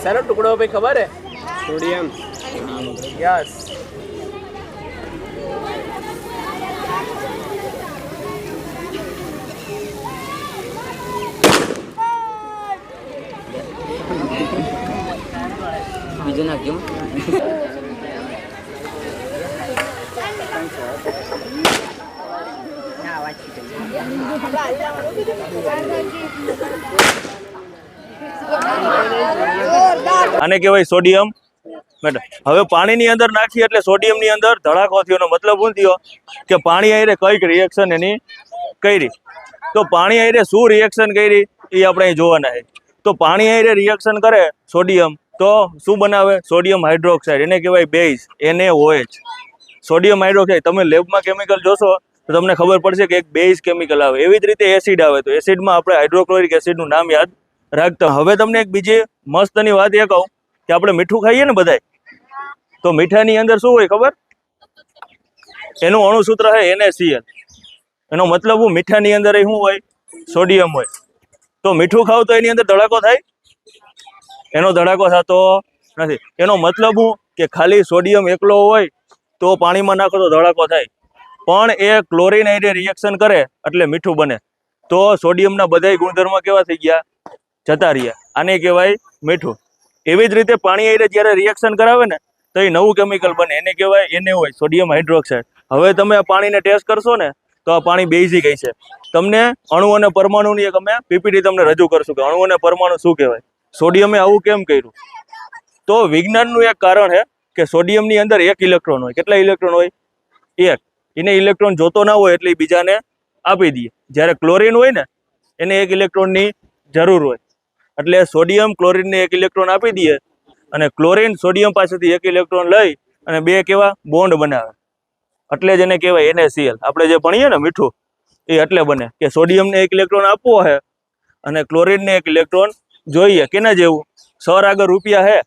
શેનો ટુકડો ભાઈ ખબર હે? સોડિયમ. યસ. બીજું નાખ્યું. આને કહેવાય સોડિયમ મેટલ. હવે પાણીની અંદર નાખીએ એટલે સોડિયમની અંદર ધડાકો થયો. એનો મતલબ શું થયો કે પાણી આયરે કઈક રિએક્શન એની કરી. તો પાણી આયરે શું રિએક્શન કરી એ આપણે અહીં જોવાના છે. તો પાણી આયરે રિએક્શન કરે સોડિયમ તો શું બનાવે? Sodium hydroxide. એને કહેવાય બેઝ, NaOH. સોડિયમ હાઇડ્રોક્સાઇડ તમે લેબમાં કેમિકલ જોશો તો તમને ખબર પડશે કે એક બેઝ કેમિકલ આવે. એવી જ રીતે એસિડ આવે તો એસિડમાં આપણે હાઇડ્રોક્લોરિક એસિડનું નામ યાદ રાખતા. હવે તમને એક બીજી મસ્તની વાત એ કહું કે આપણે મીઠું ખાઈએ ને બધાય, તો મીઠાની અંદર શું હોય ખબર? એનું અણુસૂત્ર છે NaCl. એનો મતલબ હું મીઠાની અંદર શું હોય? સોડિયમ હોય. તો મીઠું ખાવ તો એની અંદર ધડાકો થાય? એનો ધડાકો થતો નથી. એનો મતલબ હું કે ખાલી સોડિયમ એકલો હોય તો પાણીમાં નાખો તો ધડાકો થાય, પણ એ ક્લોરીન હારે રિએક્શન કરે એટલે મીઠું બને. તો સોડિયમના બધાય ગુણધર્મ કેવા થઈ ગયા? જતા રહ્યા. આને કહેવાય મીઠું. એવી જ રીતે પાણી હારે જ્યારે રિએક્શન કરાવે ને તો એ નવું કેમિકલ બને. એને કહેવાય NaOH, સોડિયમ હાઇડ્રોક્સાઇડ. હવે તમે આ પાણીને ટેસ્ટ કરશો ને તો આ પાણી બેઝિક છે. તમને અણુ અને પરમાણુની એક અમે પીપીટી તમને રજૂ કરશું કે અણુ અને પરમાણુ શું કહેવાય. સોડિયમે આવું કેમ કર્યું? તો વિજ્ઞાનનું એક કારણ છે કે સોડિયમની અંદર એક ઇલેક્ટ્રોન હોય. કેટલા ઇલેક્ટ્રોન હોય? એક. એને ઇલેક્ટ્રોન જોતો ના હોય એટલે એ બીજાને આપી દઈએ. જ્યારે ક્લોરીન હોય ને એને એક ઇલેક્ટ્રોનની જરૂર હોય એટલે સોડિયમ ક્લોરીનને એક ઇલેક્ટ્રોન આપી દઈએ અને ક્લોરીન સોડિયમ પાસેથી એક ઇલેક્ટ્રોન લઈ અને બે કેવા બોન્ડ બનાવે. એટલે જ એને કહેવાય NaCl. આપણે જે ભણીએ ને મીઠું એ એટલે બને કે સોડિયમને એક ઇલેક્ટ્રોન આપવો છે અને ક્લોરીનને એક ઇલેક્ટ્રોન જોઈએ. કેના જેવું? સર આગળ રૂપિયા છે.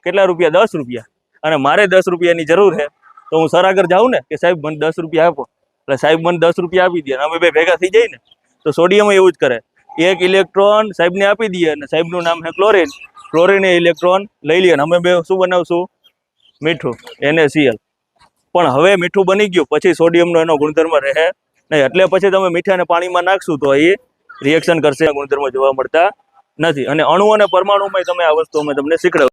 કેટલા રૂપિયા? 10 રૂપિયા. અને મારે 10 રૂપિયાની જરૂર છે તો હું સર આગળ જાઉં ને કે સાહેબ મને 10 રૂપિયા આપો, એટલે સાહેબ મને 10 રૂપિયા આપી દે. અમે બે ભેગા થઈ જાય ને. તો સોડિયમ એવું જ કરે. એક ઇલેક્ટ્રોન સાહેબને આપી દઈએ અને સાહેબનું નામ છે ક્લોરીન. ક્લોરીન એ ઇલેક્ટ્રોન લઈ લઈએ. અમે બે શું બનાવશું? મીઠું, NaCl. પણ હવે મીઠું બની ગયું પછી સોડિયમનો એનો ગુણધર્મ રહે નહીં. એટલે પછી તમે મીઠાને પાણીમાં નાખશું તો એ રિએક્શન કરશે. ગુણધર્મ જોવા મળતા નથી. અને અણુ અને પરમાણુમાં તમે આ વસ્તુ અમે તમને શીખડાવીશું.